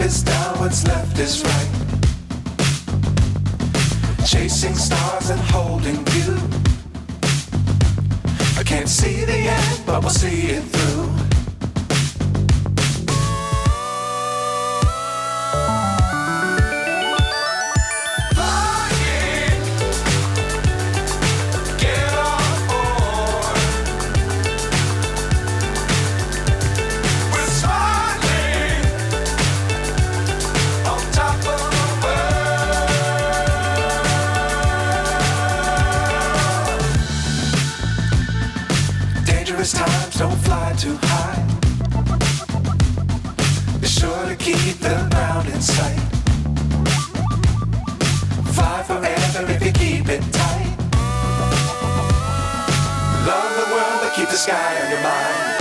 is down, what's left is right. Chasing stars and holding you. I can't see the end, but we'll see it through. Times don't fly too high. Be sure to keep the ground in sight. Fly forever if you keep it tight. Love the world, but keep the sky on your mind.